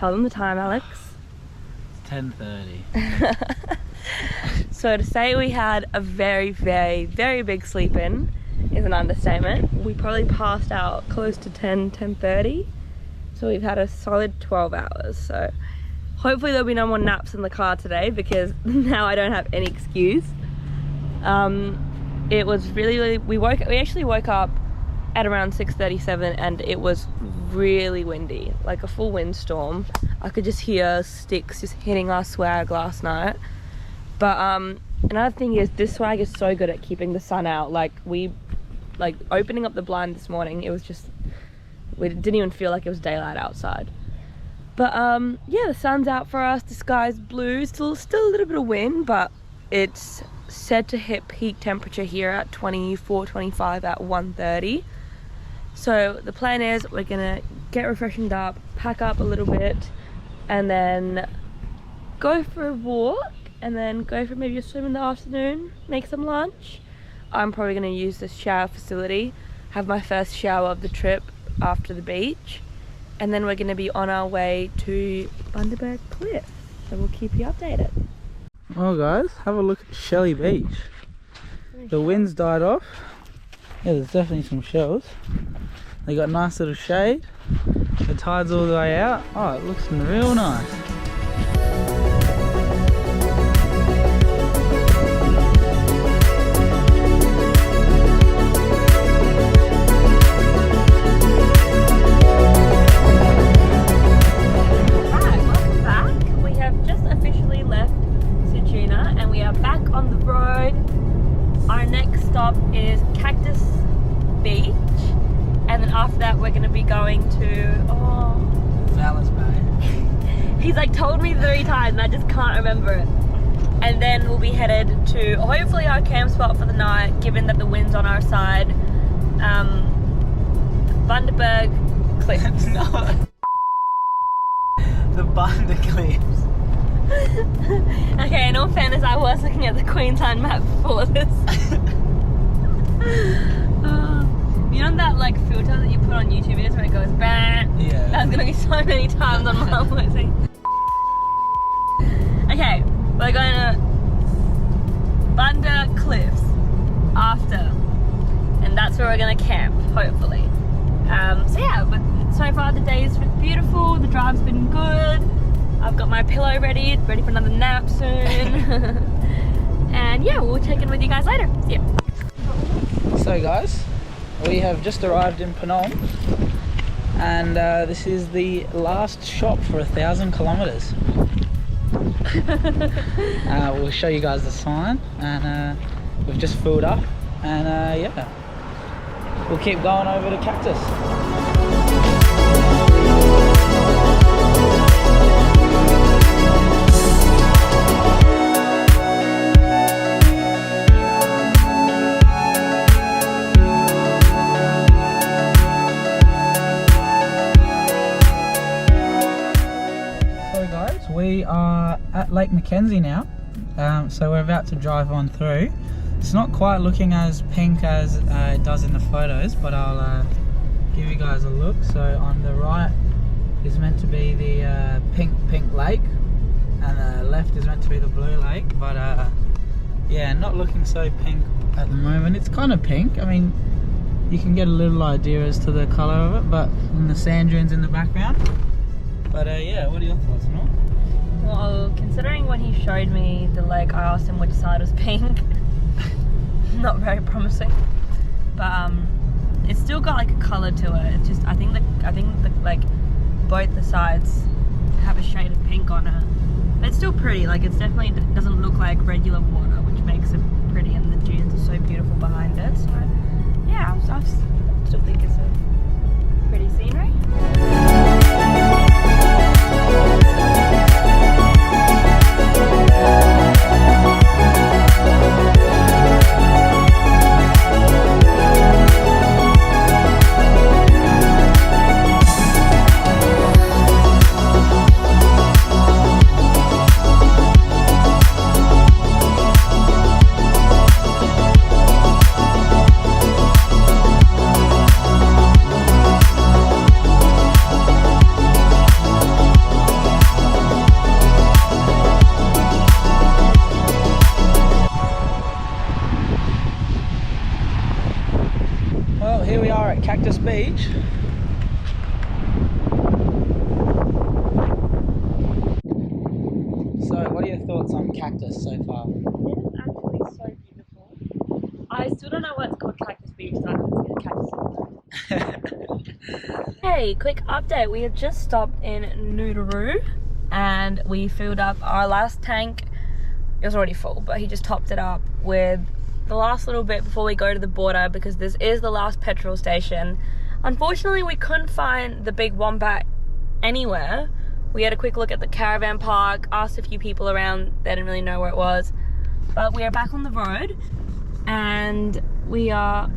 Tell them the time, Alex. It's 10:30. So to say we had a very, very, very big sleep in is an understatement. We probably passed out close to 10:30. So we've had a solid 12 hours. So hopefully there'll be no more naps in the car today, because now I don't have any excuse. It was really, we actually woke up at around 6:37 and it was really windy, like a full windstorm. I could just hear sticks just hitting our swag last night. But another thing is, this swag is so good at keeping the sun out. Like opening up the blind this morning, it was just, we didn't even feel like it was daylight outside. But yeah, the sun's out for us, the sky's blue, still a little bit of wind, but it's said to hit peak temperature here at 24-25 at 1:30. So the plan is we're gonna get refreshened up, pack up a little bit, and then go for a walk, and then go for maybe a swim in the afternoon, make some lunch. I'm probably gonna use this shower facility, have my first shower of the trip after the beach, and then we're gonna be on our way to Bundaberg Cliff. So we'll keep you updated. Well guys, have a look at Shelley Beach. The wind's died off. Yeah, there's definitely some shells. They got nice little shade. The tide's all the way out. Oh, it looks real nice. Is Cactus Beach, and then after that we're going to be going to Vallis Bay. He's like told me 3 times and I just can't remember it. And then we'll be headed to hopefully our camp spot for the night, given that the wind's on our side. Bundaberg Cliffs. No. The Bunda Cliffs. Okay, in all fairness, I was looking at the Queensland map before this. You know that like filter that you put on YouTube videos where it goes bang? Yeah. That's gonna be so many times on my voicing. Okay, we're going to Bunda Cliffs after, and that's where we're gonna camp, hopefully. So yeah, but so far the day's been beautiful, the drive's been good. I've got my pillow ready for another nap soon. And yeah, we'll check in with you guys later. See ya. So guys, we have just arrived in Phnom, and this is the last shop for 1,000 kilometers. We'll show you guys the sign, and we've just filled up, and yeah, we'll keep going over to Cactus. We are at Lake Mackenzie now, so we're about to drive on through. It's not quite looking as pink as it does in the photos, but I'll give you guys a look. So on the right is meant to be the pink lake, and the left is meant to be the blue lake, but yeah, not looking so pink at the moment. It's kind of pink. I mean, you can get a little idea as to the colour of it, but and the sand dunes in the background. But yeah, what are your thoughts, Nor? Well, considering when he showed me the lake, I asked him which side was pink. Not very promising, but it's still got like a color to it. It's just I think like both the sides have a shade of pink on it. But it's still pretty. Like it's definitely doesn't look like regular water, which makes it pretty, and the dunes are so beautiful behind it. So yeah, I still think it's a pretty scenery. beach. So, what are your thoughts on Cactus so far? It is actually so beautiful. I still don't know why it's called Cactus Beach, so I haven't seen a cactus. Hey, quick update. We have just stopped in Noodaroo and we filled up our last tank. It was already full, but he just topped it up with the last little bit before we go to the border, because this is the last petrol station. Unfortunately, we couldn't find the big Wombat anywhere. We had a quick look at the caravan park, asked a few people around, they didn't really know where it was. But we are back on the road and we are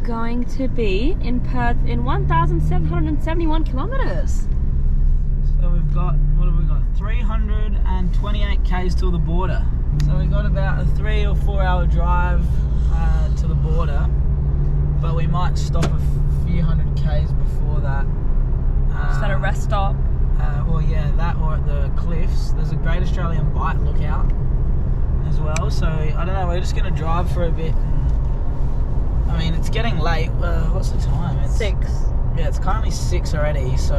going to be in Perth in 1,771 kilometers. So we've got, what have we got? 328 k's till the border. So we've got about a 3 or 4 hour drive to the border, but we might stop a few hundred k's before that. Just at a rest stop. Well, yeah, that or at the cliffs. There's a Great Australian Bight lookout as well. So I don't know. We're just gonna drive for a bit. I mean, it's getting late. What's the time? It's 6. Yeah, it's currently 6 already. So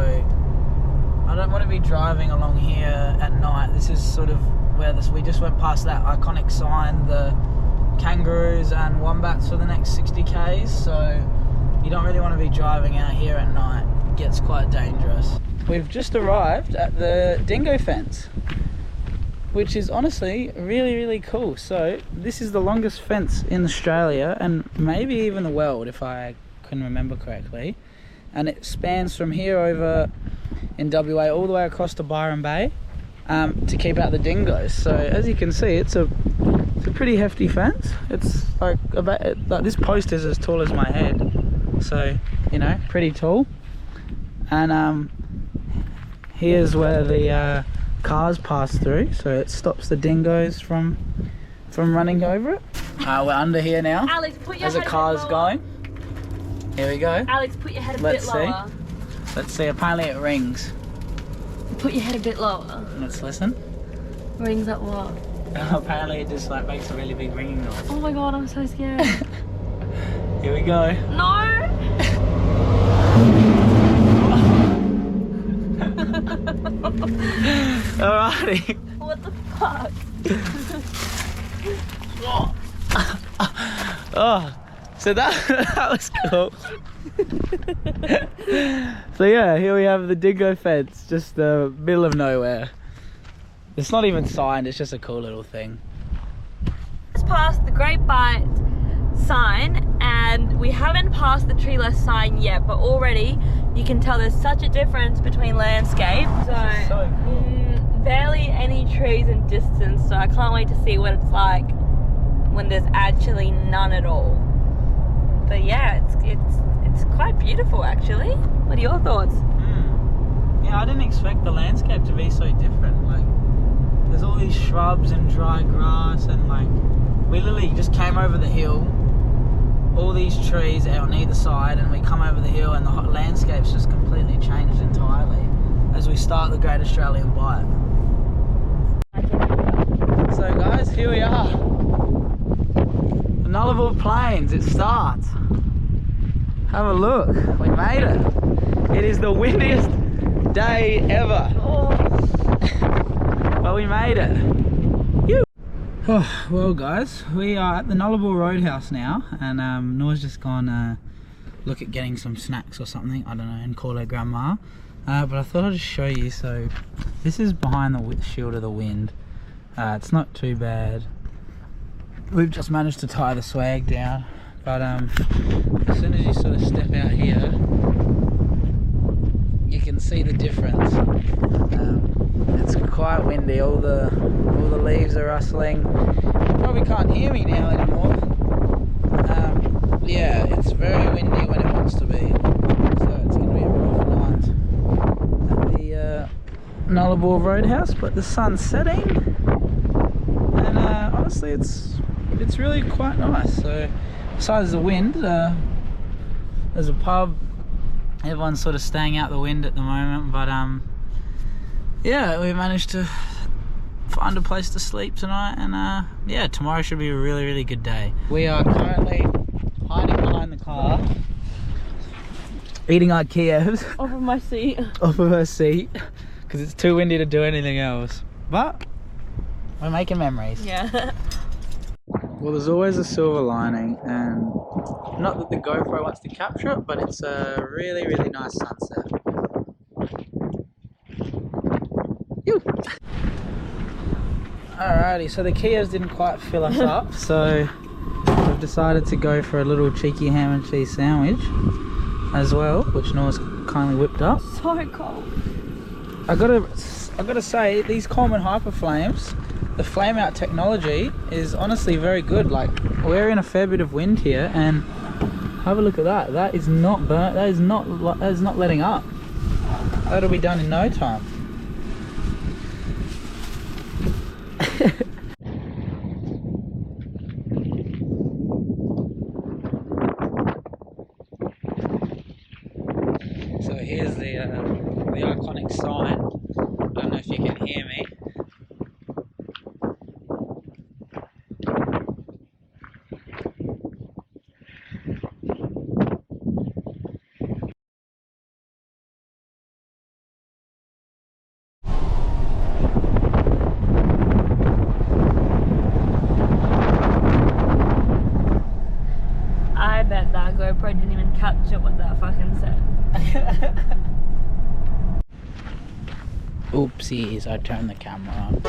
I don't want to be driving along here at night. This is sort of where we just went past that iconic sign, the kangaroos and wombats for the next 60 k's. So you don't really want to be driving out here at night. It gets quite dangerous. We've just arrived at the dingo fence, which is honestly really, really cool. So this is the longest fence in Australia and maybe even the world, if I can remember correctly. And it spans from here over in WA all the way across to Byron Bay to keep out the dingoes. So as you can see, it's a pretty hefty fence. It's like this post is as tall as my head, so you know, pretty tall. And here's where the cars pass through, so it stops the dingoes from running over it. We're under here now. Alex, put your as the head car's a bit lower. going. Here we go. Alex, put your head a Let's bit see. lower. Let's see. Apparently it rings. Put your head a bit lower. Let's listen. Rings at what? Apparently it just like makes a really big ringing noise. Oh my god, I'm so scared. Here we go. No! Alrighty. What the fuck? Oh, so that was cool. So yeah, here we have the dingo fence, just the middle of nowhere. It's not even signed, it's just a cool little thing. Just passed the Great Bight sign and we haven't passed the treeless sign yet, but already you can tell there's such a difference between landscape. So cool. Barely any trees in distance, so I can't wait to see what it's like when there's actually none at all. But yeah, it's quite beautiful actually. What are your thoughts? Yeah, I didn't expect the landscape to be so different. Like, there's all these shrubs and dry grass, and like, we literally just came over the hill, all these trees on either side, and we come over the hill and the landscape's just completely changed entirely as we start the Great Australian Bight. So guys, here we are. The Nullarbor Plains, it starts. Have a look, we made it. It is the windiest day ever. But we made it. Oh, well guys, we are at the Nullarbor Roadhouse now, and Nora's just gone look at getting some snacks or something, I don't know, and call her grandma. But I thought I'd just show you. So this is behind the shield of the wind. It's not too bad. We've just managed to tie the swag down, but as soon as you sort of step out here, you can see the difference. It's quite windy. All the leaves are rustling. You probably can't hear me now anymore. Yeah, it's very windy when it wants to be, so it's going to be a rough night at the Nullarbor Roadhouse. But the sun's setting, and honestly, it's really quite nice. So besides the wind, there's a pub. Everyone's sort of staying out the wind at the moment, but yeah, we managed to find a place to sleep tonight, and yeah, tomorrow should be a really, really good day. We are currently hiding behind the car eating our Kievs Off of my seat. off of her seat because it's too windy to do anything else. But we're making memories. Yeah. Well, there's always a silver lining, and not that the GoPro wants to capture it, but it's a really, really nice sunset. Ew. Alrighty, so the Kievs didn't quite fill us up, so we've decided to go for a little cheeky ham and cheese sandwich as well, which Noah's kindly whipped up. So cold. I gotta say, these Coleman Hyperflames, the flame out technology is honestly very good. Like, we're in a fair bit of wind here, and have a look at that. That is not burnt. That is not letting up. That'll be done in no time. So here's the iconic sign. I don't know if you can hear me. I bet that GoPro didn't even capture what that fucking said. Oopsies, I turned the camera on.